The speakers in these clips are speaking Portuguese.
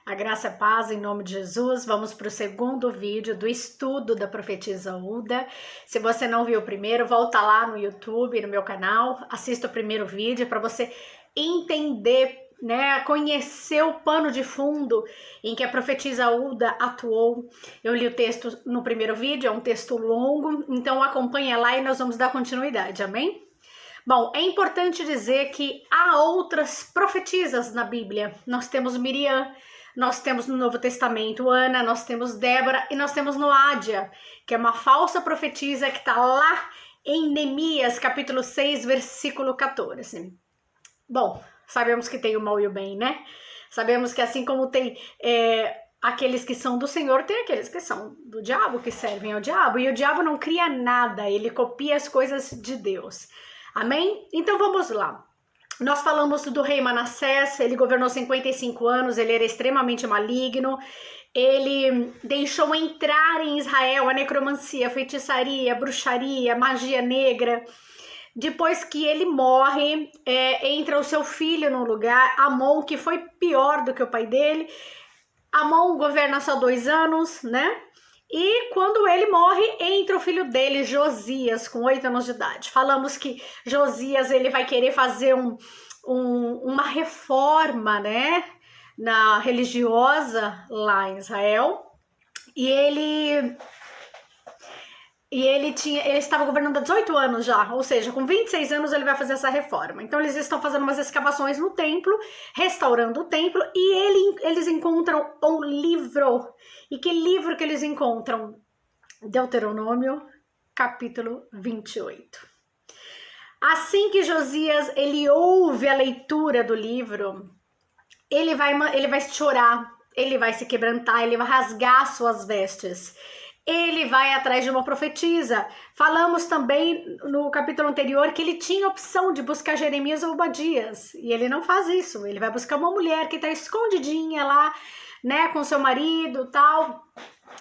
A graça e a paz em nome de Jesus. Vamos para o segundo vídeo do estudo da profetisa Hulda. Se você não viu o primeiro, volta lá no YouTube, no meu canal, assista o primeiro vídeo para você entender, né, conhecer o pano de fundo em que a profetisa Hulda atuou. Eu li o texto no primeiro vídeo, é um texto longo, então acompanha lá e nós vamos dar continuidade, amém? Bom, é importante dizer que há outras profetisas na Bíblia. Nós temos Miriam, nós temos no Novo Testamento Ana, nós temos Débora e nós temos Noádia, que é uma falsa profetisa que está lá em Neemias, capítulo 6, versículo 14. Bom, sabemos que tem o mal e o bem, né? Sabemos que assim como tem aqueles que são do Senhor, tem aqueles que são do diabo, que servem ao diabo. E o diabo não cria nada, ele copia as coisas de Deus. Amém? Então vamos lá. Nós falamos do rei Manassés, ele governou 55 anos, ele era extremamente maligno, ele deixou entrar em Israel a necromancia, a feitiçaria, a bruxaria, a magia negra. Depois que ele morre, entra o seu filho no lugar, Amon, que foi pior do que o pai dele. Amon governa só 2 anos, né? E quando ele morre, entra o filho dele, Josias, com 8 anos de idade. Falamos que Josias ele vai querer fazer uma reforma, né, na religiosa lá em Israel. E ele estava governando há 18 anos já, ou seja, com 26 anos ele vai fazer essa reforma. Então eles estão fazendo umas escavações no templo, restaurando o templo, e eles encontram um livro. E que livro que eles encontram? Deuteronômio, capítulo 28. Assim que Josias ele ouve a leitura do livro, ele vai chorar, ele vai se quebrantar, ele vai rasgar suas vestes. Ele vai atrás de uma profetisa. Falamos também no capítulo anterior que ele tinha a opção de buscar Jeremias ou Obadias. E ele não faz isso. Ele vai buscar uma mulher que está escondidinha lá, né, com seu marido e tal.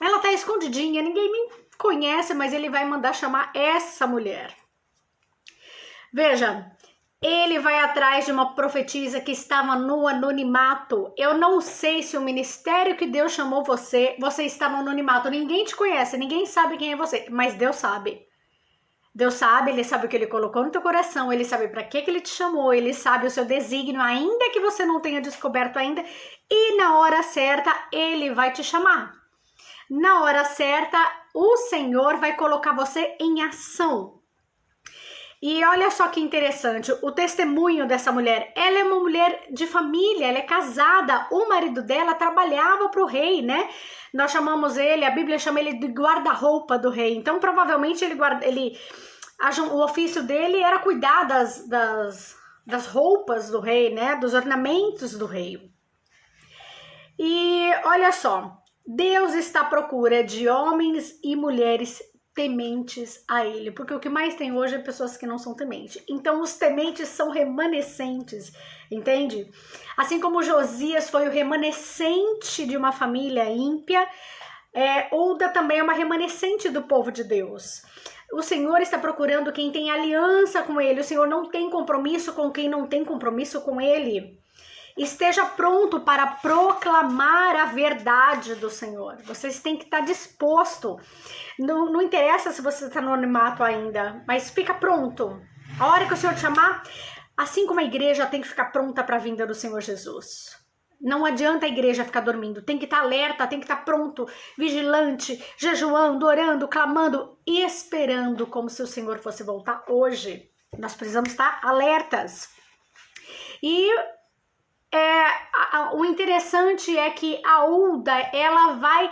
Ela está escondidinha, ninguém nem conhece, mas ele vai mandar chamar essa mulher. Veja, ele vai atrás de uma profetisa que estava no anonimato. Eu não sei se o ministério que Deus chamou você está no anonimato. Ninguém te conhece, ninguém sabe quem é você, mas Deus sabe. Deus sabe, ele sabe o que ele colocou no teu coração, ele sabe para que ele te chamou, ele sabe o seu desígnio, ainda que você não tenha descoberto ainda, e na hora certa ele vai te chamar. Na hora certa, o Senhor vai colocar você em ação. E olha só que interessante, o testemunho dessa mulher, ela é uma mulher de família, ela é casada, o marido dela trabalhava para o rei, né? Nós chamamos ele, a Bíblia chama ele de guarda-roupa do rei, então provavelmente o ofício dele era cuidar das roupas do rei, né? Dos ornamentos do rei. E olha só, Deus está à procura de homens e mulheres tementes a ele, porque o que mais tem hoje é pessoas que não são tementes. Então os tementes são remanescentes, entende? Assim como Josias foi o remanescente de uma família ímpia, Hulda também é uma remanescente do povo de Deus. O Senhor está procurando quem tem aliança com ele. O Senhor não tem compromisso com quem não tem compromisso com ele. Esteja pronto para proclamar a verdade do Senhor. Vocês têm que estar disposto. Não interessa se você está no anonimato ainda, mas fica pronto. A hora que o Senhor te chamar, assim como a igreja tem que ficar pronta para a vinda do Senhor Jesus. Não adianta a igreja ficar dormindo, tem que estar alerta, tem que estar pronto, vigilante, jejuando, orando, clamando e esperando como se o Senhor fosse voltar hoje. Nós precisamos estar alertas. E o interessante é que a Hulda, ela vai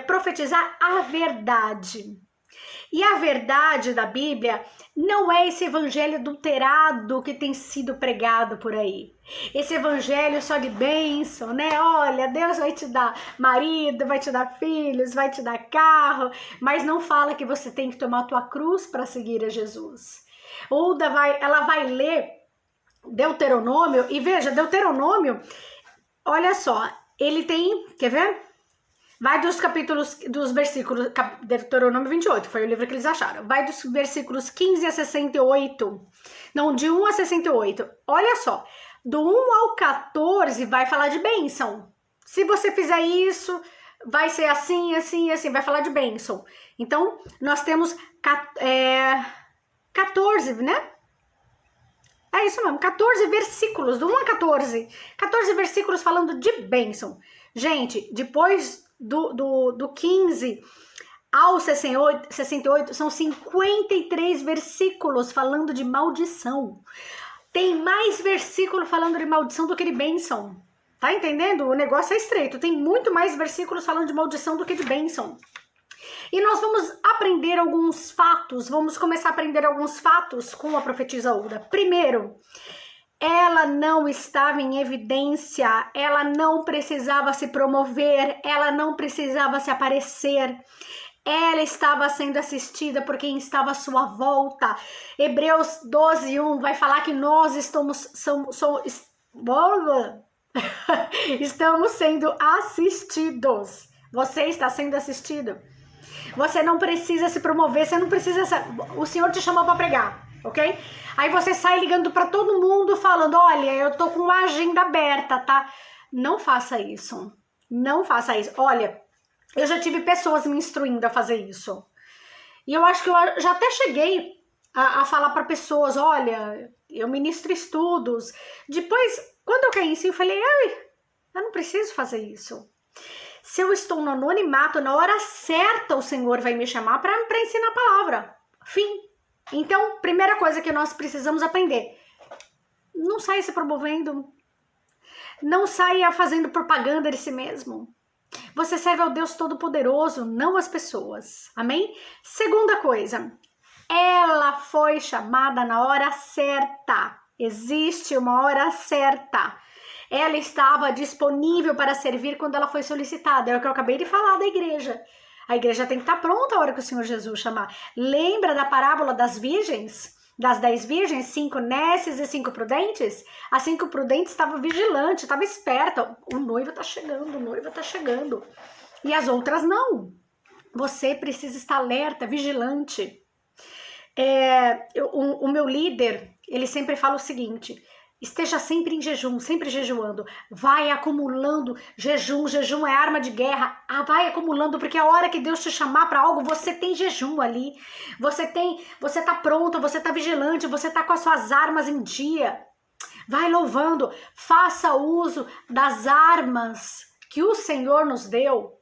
profetizar a verdade. E a verdade da Bíblia não é esse evangelho adulterado que tem sido pregado por aí. Esse evangelho só de bênção, né? Olha, Deus vai te dar marido, vai te dar filhos, vai te dar carro, mas não fala que você tem que tomar a tua cruz para seguir a Jesus. Hulda ela vai ler Deuteronômio, e veja, Deuteronômio, olha só, ele tem, quer ver? Vai dos versículos, Deuteronômio 28, foi o livro que eles acharam, vai dos versículos 15 a 68, não, de 1 a 68, olha só, do 1 ao 14 vai falar de bênção, Se você fizer isso, vai ser assim, assim, assim, vai falar de bênção. Então, nós temos 14, né? É isso mesmo, 14 versículos, do 1 a 14. 14 versículos falando de bênção. Gente, depois do 15 ao 68, são 53 versículos falando de maldição. Tem mais versículo falando de maldição do que de bênção. Tá entendendo? O negócio é estreito. Tem muito mais versículos falando de maldição do que de bênção. E nós vamos aprender alguns fatos, vamos começar a aprender alguns fatos com a profetisa Hulda. Primeiro, ela não estava em evidência, ela não precisava se promover, ela não precisava se aparecer. Ela estava sendo assistida por quem estava à sua volta. Hebreus 12:1 vai falar que nós estamos sendo assistidos. Você está sendo assistido. Você não precisa se promover, você não precisa... O Senhor te chamou para pregar, ok? Aí você sai ligando para todo mundo falando, olha, eu tô com uma agenda aberta, tá? Não faça isso. Não faça isso. Olha, eu já tive pessoas me instruindo a fazer isso. E eu acho que eu já até cheguei a falar para pessoas, olha, eu ministro estudos. Depois, quando eu caí em si, eu falei, eu não preciso fazer isso. Se eu estou no anonimato, na hora certa o Senhor vai me chamar para ensinar a palavra. Fim. Então, primeira coisa que nós precisamos aprender. Não saia se promovendo. Não saia fazendo propaganda de si mesmo. Você serve ao Deus Todo-Poderoso, não as pessoas. Amém? Segunda coisa. Ela foi chamada na hora certa. Existe uma hora certa. Ela estava disponível para servir quando ela foi solicitada. É o que eu acabei de falar da igreja. A igreja tem que estar pronta a hora que o Senhor Jesus chamar. Lembra da parábola das virgens? Das 10 virgens, 5 nécias e 5 prudentes? As 5 prudentes estavam vigilantes, estavam espertas. O noivo está chegando, o noivo está chegando. E as outras não. Você precisa estar alerta, vigilante. O meu líder, ele sempre fala o seguinte... Esteja sempre em jejum, sempre jejuando. Vai acumulando jejum. Jejum é arma de guerra. Vai acumulando, porque a hora que Deus te chamar para algo, você tem jejum ali. Você tá pronto, você tá vigilante, você tá com as suas armas em dia. Vai louvando. Faça uso das armas que o Senhor nos deu.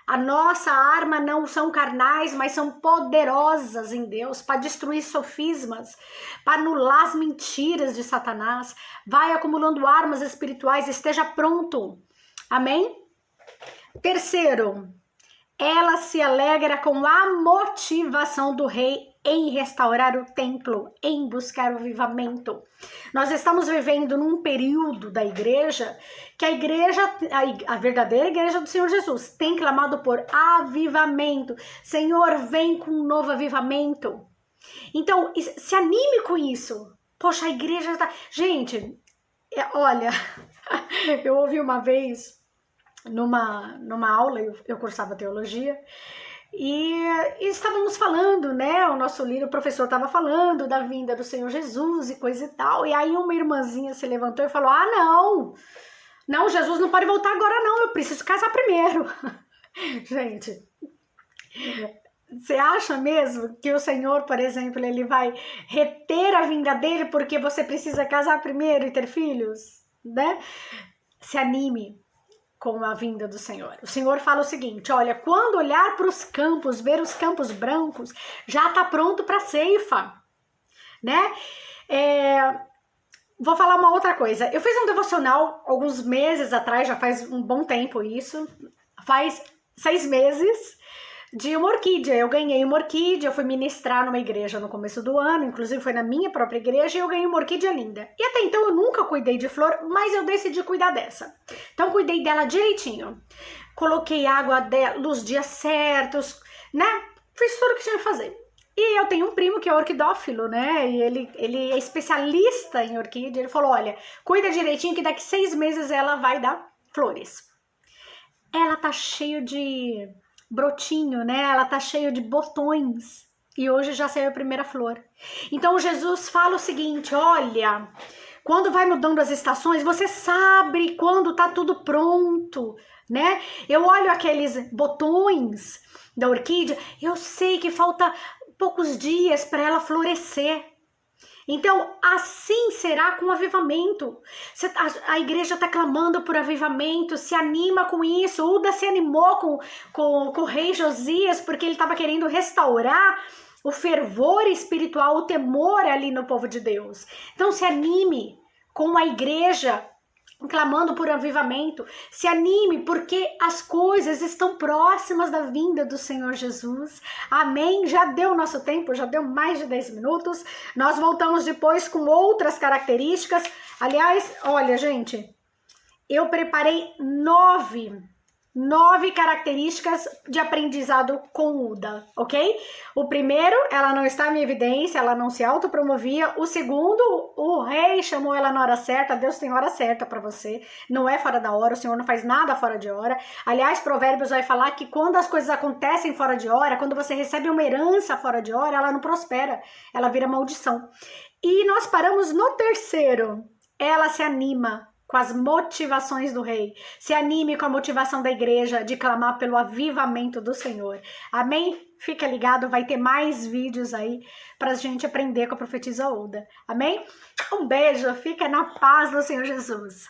A nossa arma não são carnais, mas são poderosas em Deus para destruir sofismas, para anular as mentiras de Satanás. Vai acumulando armas espirituais, esteja pronto. Amém? Terceiro, ela se alegra com a motivação do rei em restaurar o templo, em buscar o avivamento. Nós estamos vivendo num período da igreja que a verdadeira igreja do Senhor Jesus tem clamado por avivamento. Senhor, vem com um novo avivamento. Então, se anime com isso. Poxa, a igreja está... Gente, olha, eu ouvi uma vez numa aula, eu cursava teologia, e estávamos falando, né, o nosso líder, o professor estava falando da vinda do Senhor Jesus e coisa e tal, e aí uma irmãzinha se levantou e falou, não, Jesus não pode voltar agora não, eu preciso casar primeiro. Gente, você acha mesmo que o Senhor, por exemplo, ele vai reter a vinda dele porque você precisa casar primeiro e ter filhos, né? Se anime com a vinda do Senhor. O Senhor fala o seguinte, olha, quando olhar para os campos, ver os campos brancos, já está pronto para ceifa, né? Vou falar uma outra coisa. Eu fiz um devocional alguns meses atrás, já faz um bom tempo isso, faz 6 meses, de uma orquídea. Eu ganhei uma orquídea, eu fui ministrar numa igreja no começo do ano, inclusive foi na minha própria igreja, e eu ganhei uma orquídea linda. E até então eu nunca cuidei de flor, mas eu decidi cuidar dessa. Então cuidei dela direitinho. Coloquei água dela nos dias certos, né? Fiz tudo o que tinha que fazer. E eu tenho um primo que é orquidófilo, né? E ele é especialista em orquídea. Ele falou, olha, cuida direitinho que daqui 6 meses ela vai dar flores. Ela tá cheia de brotinho, né? Ela tá cheia de botões. E hoje já saiu a primeira flor. Então Jesus fala o seguinte, olha, Quando vai mudando as estações, você sabe quando tá tudo pronto, né? Eu olho aqueles botões da orquídea, eu sei que falta poucos dias para ela florescer. Então, assim será com o avivamento. A igreja está clamando por avivamento, se anima com isso. Uda se animou com o rei Josias, porque ele estava querendo restaurar o fervor espiritual, o temor ali no povo de Deus. Então, se anime com a igreja clamando por avivamento, se anime, porque as coisas estão próximas da vinda do Senhor Jesus, amém? Já deu nosso tempo, já deu mais de 10 minutos, nós voltamos depois com outras características. Aliás, olha gente, eu preparei 9 características de aprendizado com Uda, ok? O primeiro, ela não está em evidência, ela não se autopromovia. O segundo, o rei chamou ela na hora certa. Deus tem hora certa para você, não é fora da hora, o Senhor não faz nada fora de hora. Aliás, Provérbios vai falar que quando as coisas acontecem fora de hora, quando você recebe uma herança fora de hora, ela não prospera, ela vira maldição. E nós paramos no terceiro, ela se anima com as motivações do rei. Se anime com a motivação da igreja de clamar pelo avivamento do Senhor. Amém? Fica ligado, vai ter mais vídeos aí pra gente aprender com a profetisa Uda. Amém? Um beijo, fica na paz do Senhor Jesus.